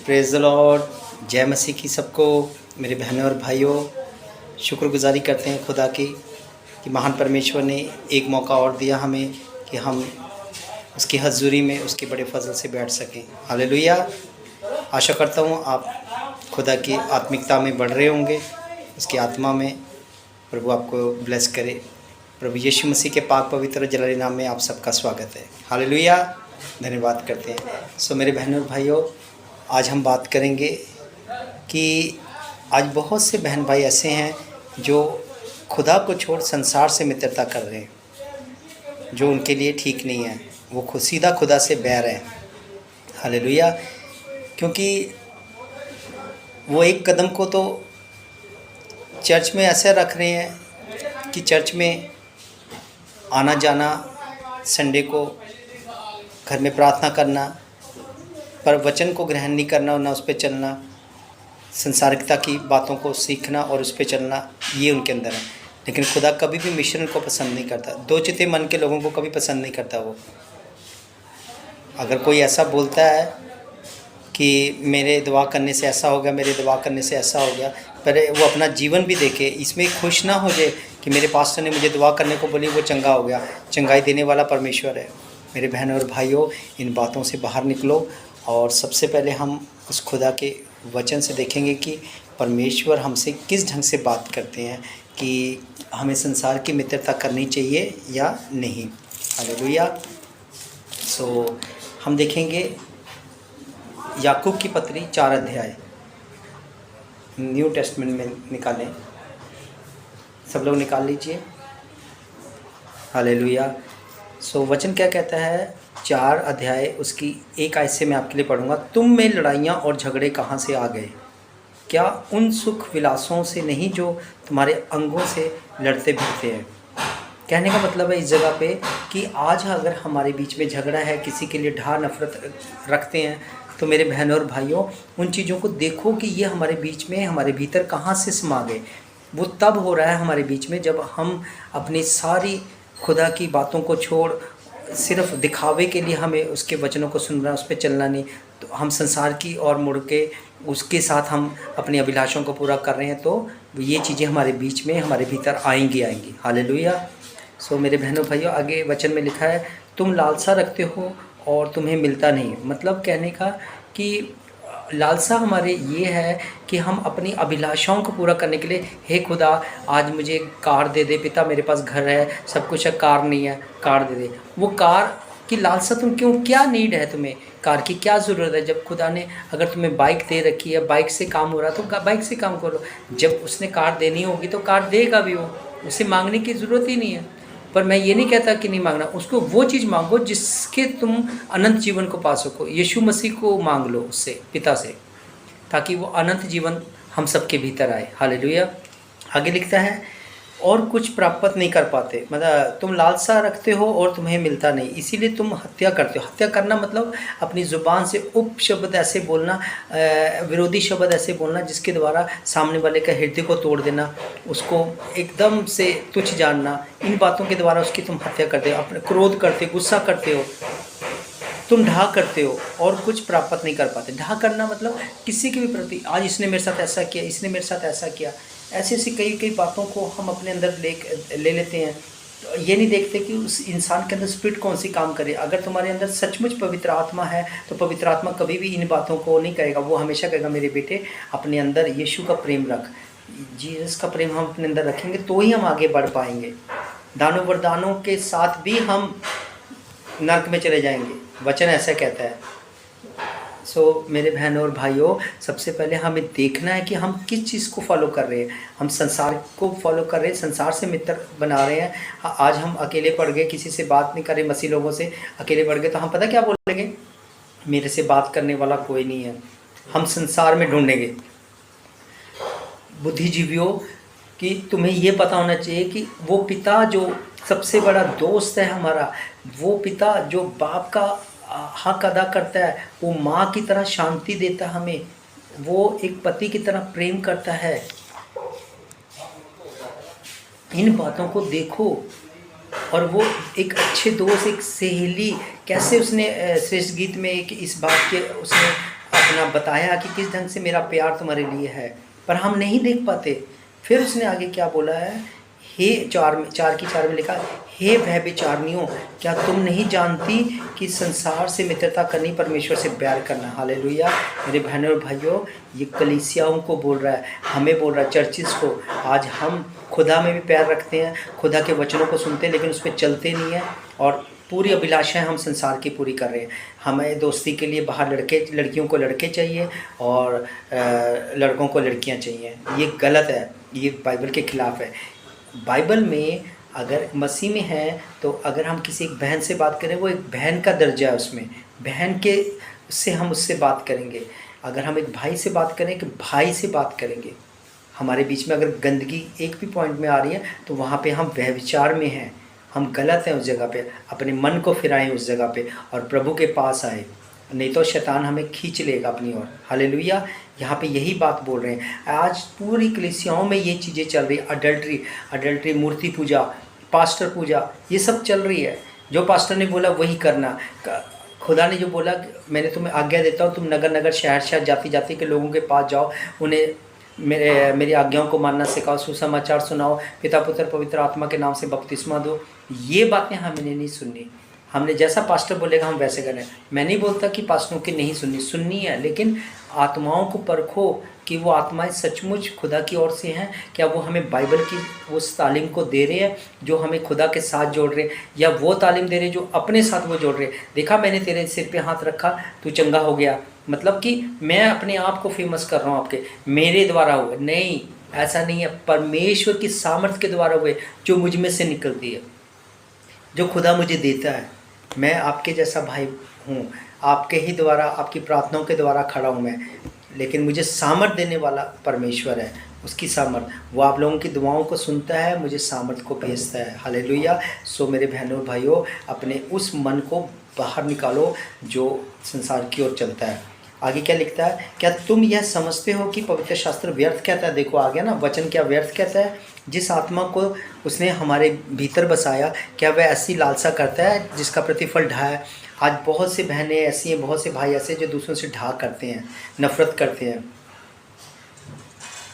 Praise the Lord. जय मसीह की सबको। मेरे बहनों और भाइयों, शुक्रगुजारी करते हैं खुदा की कि महान परमेश्वर ने एक मौका और दिया हमें कि हम उसकी हज़ूरी में उसके बड़े फजल से बैठ सकें। हालेलुया। आशा करता हूँ आप खुदा की आत्मिकता में बढ़ रहे होंगे, उसकी आत्मा में। प्रभु आपको ब्लेस करे। प्रभु यीशु मसीह के पाक पवित्र जलाली नाम में आप सबका स्वागत है। हालेलुया। धन्यवाद करते हैं। सो मेरे बहनों और भाइयों, आज हम बात करेंगे कि आज बहुत से बहन भाई ऐसे हैं जो खुदा को छोड़ संसार से मित्रता कर रहे हैं, जो उनके लिए ठीक नहीं है। वो सीधा खुदा से बैर है। हालेलुया। क्योंकि वो एक कदम को तो चर्च में ऐसे रख रहे हैं कि चर्च में आना जाना, संडे को घर में प्रार्थना करना, पर वचन को ग्रहण नहीं करना और ना उस पर चलना, संसारिकता की बातों को सीखना और उस पर चलना, ये उनके अंदर है। लेकिन खुदा कभी भी मिश्रण को पसंद नहीं करता। दो चिते मन के लोगों को कभी पसंद नहीं करता। वो अगर कोई ऐसा बोलता है कि मेरे दुआ करने से ऐसा हो गया, मेरे दुआ करने से ऐसा हो गया, पर वो अपना जीवन भी देखे, इसमें खुश ना हो जाए कि मेरे पास्टर ने मुझे दुआ करने को बोली, वो चंगा हो गया। चंगाई देने वाला परमेश्वर है। मेरे बहनों और भाइयों, इन बातों से बाहर निकलो। और सबसे पहले हम उस खुदा के वचन से देखेंगे कि परमेश्वर हमसे किस ढंग से बात करते हैं, कि हमें संसार की मित्रता करनी चाहिए या नहीं। हालेलुया। सो हम देखेंगे याकूब की पत्री 4 अध्याय न्यू टेस्टमेंट में निकालें। सब लोग निकाल लीजिए। हालेलुया। सो वचन क्या कहता है? 4 अध्याय उसकी 1 आयत से मैं आपके लिए पढ़ूंगा। तुम में लड़ाइयाँ और झगड़े कहाँ से आ गए? क्या उन सुख विलासों से नहीं जो तुम्हारे अंगों से लड़ते भिड़ते हैं? कहने का मतलब है इस जगह पे कि आज अगर हमारे बीच में झगड़ा है, किसी के लिए ढा नफरत रखते हैं, तो मेरे बहनों और भाइयों, उन चीज़ों को देखो कि ये हमारे बीच में, हमारे भीतर कहाँ से समा गए। वो तब हो रहा है हमारे बीच में जब हम अपनी सारी खुदा की बातों को छोड़ सिर्फ दिखावे के लिए हमें उसके वचनों को सुनना, उस पर चलना नहीं, तो हम संसार की ओर मुड़ के उसके साथ हम अपनी अभिलाषों को पूरा कर रहे हैं, तो ये चीज़ें हमारे बीच में, हमारे भीतर आएंगी। हालेलुया। सो मेरे बहनों भाइयों, आगे वचन में लिखा है, तुम लालसा रखते हो और तुम्हें मिलता नहीं। मतलब कहने का कि लालसा हमारे ये है कि हम अपनी अभिलाषाओं को पूरा करने के लिए, हे खुदा आज मुझे कार दे दे, पिता मेरे पास घर है, सब कुछ है, कार नहीं है, कार दे दे। वो कार की लालसा तुम क्यों, क्या नीड है तुम्हें, कार की क्या ज़रूरत है? जब खुदा ने अगर तुम्हें बाइक दे रखी है, बाइक से काम हो रहा है, तो बाइक से काम करो। जब उसने कार देनी होगी तो कार देगा भी। वो उसे मांगने की ज़रूरत ही नहीं है। पर मैं ये नहीं कहता कि नहीं मांगना, उसको वो चीज़ मांगो जिसके तुम अनंत जीवन को पा सको। यीशु मसीह को मांग लो उससे, पिता से, ताकि वो अनंत जीवन हम सबके भीतर आए। हालेलुया। आगे लिखता है, और कुछ प्राप्त नहीं कर पाते। मतलब तुम लालसा रखते हो और तुम्हें मिलता नहीं, इसीलिए तुम हत्या करते हो। हत्या करना मतलब अपनी ज़ुबान से उपशब्द ऐसे बोलना, विरोधी शब्द ऐसे बोलना जिसके द्वारा सामने वाले का हृदय को तोड़ देना, उसको एकदम से तुच्छ जानना। इन बातों के द्वारा उसकी तुम हत्या करते हो। अपने क्रोध करते, गुस्सा करते हो, तुम ढा करते हो और कुछ प्राप्त नहीं कर पाते। ढा करना मतलब किसी के भी प्रति, आज इसने मेरे साथ ऐसा किया, इसने मेरे साथ ऐसा किया, ऐसी ऐसी कई बातों को हम अपने अंदर ले लेते हैं। तो ये नहीं देखते कि उस इंसान के अंदर स्पिरिट कौन सी काम करे। अगर तुम्हारे अंदर सचमुच पवित्र आत्मा है तो पवित्र आत्मा कभी भी इन बातों को नहीं कहेगा। वो हमेशा कहेगा, मेरे बेटे अपने अंदर यीशु का प्रेम रख, जीसस का प्रेम हम अपने अंदर रखेंगे तो ही हम आगे बढ़ पाएंगे। दानों वरदानों के साथ भी हम नरक में चले जाएंगे, वचन ऐसा कहता है। सो मेरे बहनों और भाइयों, सबसे पहले हमें देखना है कि हम किस चीज़ को फॉलो कर रहे हैं। हम संसार को फॉलो कर रहे हैं, संसार से मित्र बना रहे हैं। आज हम अकेले पड़ गए, किसी से बात नहीं कर रहे, मसीह लोगों से अकेले पड़ गए, तो हम पता क्या बोलेंगे? मेरे से बात करने वाला कोई नहीं है। हम संसार में ढूंढेंगे। बुद्धिजीवियों कि तुम्हें ये पता होना चाहिए कि वो पिता जो सबसे बड़ा दोस्त है हमारा, वो पिता जो बाप का हक अदा करता है, वो माँ की तरह शांति देता है हमें, वो एक पति की तरह प्रेम करता है। इन बातों को देखो। और वो एक अच्छे दोस्त, एक सहेली, कैसे उसने श्रेष्ठ गीत में एक इस बात के उसने अपना बताया कि किस ढंग से मेरा प्यार तुम्हारे लिए है, पर हम नहीं देख पाते। फिर उसने आगे क्या बोला है, हे 4 में लिखा, हे व्यभिचारिणियों, क्या तुम नहीं जानती कि संसार से मित्रता करनी परमेश्वर से प्यार करना। हालेलुया। मेरे बहनों और भाइयों, ये कलीसियाओं को बोल रहा है, हमें बोल रहा है, चर्चिस को। आज हम खुदा में भी प्यार रखते हैं, खुदा के वचनों को सुनते हैं, लेकिन उस पर चलते नहीं हैं, और पूरी अभिलाषाएं हम संसार की पूरी कर रहे हैं। हमें दोस्ती के लिए बाहर लड़कियों को लड़के चाहिए और लड़कों को लड़कियां चाहिए। ये गलत है, ये बाइबल के ख़िलाफ़ है। बाइबल में अगर मसीह में है तो अगर हम किसी एक बहन से बात करें, वो एक बहन का दर्जा है, उसमें बहन के से हम उससे बात करेंगे। अगर हम एक भाई से बात करें कि भाई से बात करेंगे। हमारे बीच में अगर गंदगी एक भी पॉइंट में आ रही है तो वहाँ पे हम व्यभिचार में हैं, हम गलत हैं। उस जगह पे अपने मन को फिराएं उस जगह पे और प्रभु के पास आए, नहीं तो शैतान हमें खींच लेगा अपनी ओर। हालेलुया। यहाँ पे यही बात बोल रहे हैं। आज पूरी कलीसियाओं में ये चीज़ें चल रही, अडल्ट्री, मूर्ति पूजा, पास्टर पूजा, ये सब चल रही है। जो पास्टर ने बोला वही करना। खुदा ने जो बोला, मैंने तुम्हें आज्ञा देता हूँ, तुम नगर नगर, शहर शहर, जाति जाति के लोगों के पास जाओ, उन्हें मेरी आज्ञाओं को मानना सिखाओ, सुसमाचार सुनाओ, पिता पुत्र पवित्र आत्मा के नाम से बपतिस्मा दो। ये बातें हमने नहीं सुननी। हमने जैसा पास्टर बोलेगा हम वैसे करें। मैं नहीं बोलता कि पास्टरों की नहीं सुननी है, लेकिन आत्माओं को परखो कि वो आत्माएं सचमुच खुदा की ओर से हैं। क्या वो हमें बाइबल की उस तालीम को दे रहे हैं जो हमें खुदा के साथ जोड़ रहे हैं, या वो तालीम दे रहे हैं जो अपने साथ वो जोड़ रहे हैं। देखा, मैंने तेरे सिर पे हाथ रखा, तू चंगा हो गया, मतलब कि मैं अपने आप को फेमस कर रहा हूँ, आपके मेरे द्वारा हुए। नहीं, ऐसा नहीं है। परमेश्वर की सामर्थ्य के द्वारा हुए, जो मुझ में से निकलती है, जो खुदा मुझे देता है। मैं आपके जैसा भाई हूँ, आपके ही द्वारा, आपकी प्रार्थनाओं के द्वारा खड़ा हूँ मैं, लेकिन मुझे सामर्थ देने वाला परमेश्वर है। उसकी सामर्थ, वो आप लोगों की दुआओं को सुनता है, मुझे सामर्थ को भेजता है। हालेलुया। सो मेरे बहनों भाइयों, अपने उस मन को बाहर निकालो जो संसार की ओर चलता है। आगे क्या लिखता है, क्या तुम यह समझते हो कि पवित्र शास्त्र व्यर्थ कहता है। देखो आ गया ना, वचन क्या व्यर्थ कहता है। जिस आत्मा को उसने हमारे भीतर बसाया, क्या वह ऐसी लालसा करता है जिसका प्रतिफल ढा है। आज बहुत से बहनें ऐसी हैं, बहुत से भाई ऐसे जो दूसरों से ढा करते हैं, नफरत करते हैं।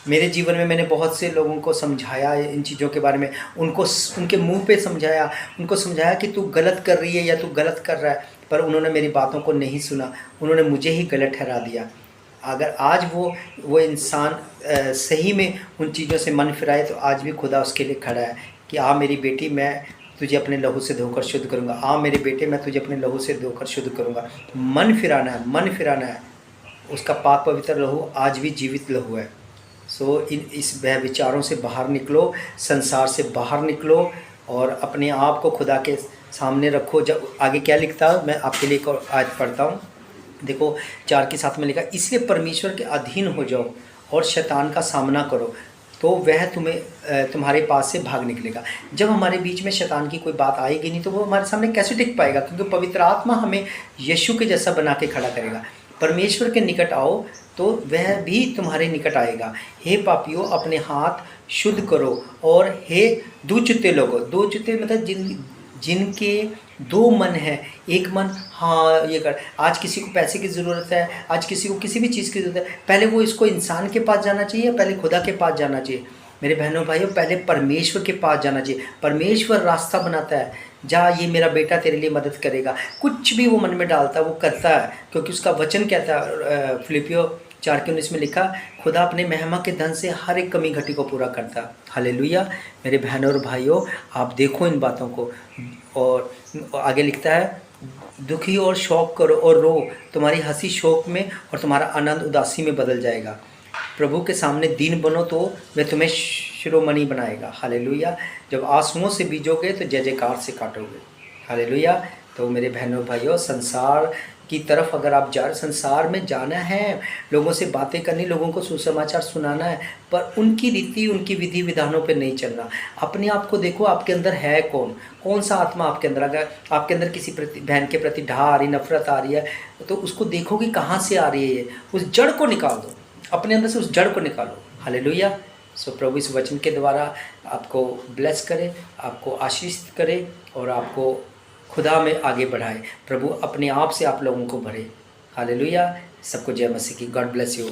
मेरे जीवन में मैंने बहुत से लोगों को समझाया इन चीज़ों के बारे में, उनको उनके मुंह पे समझाया, उनको समझाया कि तू गलत कर रही है या तू गलत कर रहा है, पर उन्होंने मेरी बातों को नहीं सुना, उन्होंने मुझे ही गलत ठहरा दिया। अगर आज वो इंसान सही में उन चीज़ों से मन फिराए तो आज भी खुदा उसके लिए खड़ा है कि आ मेरी बेटी, मैं तुझे अपने लहू से धोकर शुद्ध करूँगा। आ मेरे बेटे, मैं तुझे अपने लहू से धोकर शुद्ध करूँगा। मन फिराना है, मन फिराना है। उसका पाक पवित्र लहू आज भी जीवित लहू है। सो इस विचारों से बाहर निकलो, संसार से बाहर निकलो और अपने आप को खुदा के सामने रखो। जब आगे क्या लिखता है, मैं आपके लिए एक और आयत पढ़ता हूँ। देखो 4:7 में लिखा, इसलिए परमेश्वर के अधीन हो जाओ और शैतान का सामना करो तो वह तुम्हारे पास से भाग निकलेगा। जब हमारे बीच में शैतान की कोई बात आएगी नहीं तो वो हमारे सामने कैसे टिक पाएगा, क्योंकि पवित्र आत्मा हमें यीशु के जैसा बना के खड़ा करेगा। परमेश्वर के निकट आओ तो वह भी तुम्हारे निकट आएगा। हे पापियों, अपने हाथ शुद्ध करो, और हे दुचित्ते लोगों, दुचित्ते मतलब जिनके दो मन है, एक मन हाँ ये कर। आज किसी को पैसे की ज़रूरत है, आज किसी को किसी भी चीज़ की ज़रूरत है, पहले वो इसको इंसान के पास जाना चाहिए, पहले खुदा के पास जाना चाहिए। मेरे बहनों भाइयों, पहले परमेश्वर के पास जाना चाहिए। परमेश्वर रास्ता बनाता है, जा ये मेरा बेटा तेरे लिए मदद करेगा। कुछ भी वो मन में डालता है वो करता है, क्योंकि उसका वचन कहता है, फिलिपियों 4:19 में लिखा, खुदा अपने महिमा के धन से हर एक कमी घटी को पूरा करता। हालेलुया। मेरे बहनों और भाइयों, आप देखो इन बातों को। और आगे लिखता है, दुखी और शोक करो और रो, तुम्हारी हंसी शोक में और तुम्हारा आनंद उदासी में बदल जाएगा। प्रभु के सामने दीन बनो तो वह तुम्हें शिरोमणि बनाएगा। हालेलुया। जब आंसुओं से बीजोगे तो जय जयकार से काटोगे। हालेलुया। तो मेरे बहनों भाइयों, संसार की तरफ अगर आप संसार में जाना है, लोगों से बातें करनी, लोगों को सुसमाचार सुनाना है, पर उनकी रीति, उनकी विधि विधानों पे नहीं चलना। अपने आप को देखो, आपके अंदर है कौन सा आत्मा आपके अंदर। अगर आपके अंदर किसी बहन के प्रति ढा आ रही, नफरत आ रही है, तो उसको देखो कि कहाँ से आ रही है। उस जड़ को निकाल दो, अपने अंदर से उस जड़ को निकालो। हालेलुया। सो प्रभु इस वचन के द्वारा आपको ब्लेस करे, आपको आशीष करे और आपको खुदा में आगे बढ़ाए। प्रभु अपने आप से आप लोगों को भरे। हालेलुया। सबको जय मसीह की। God bless you.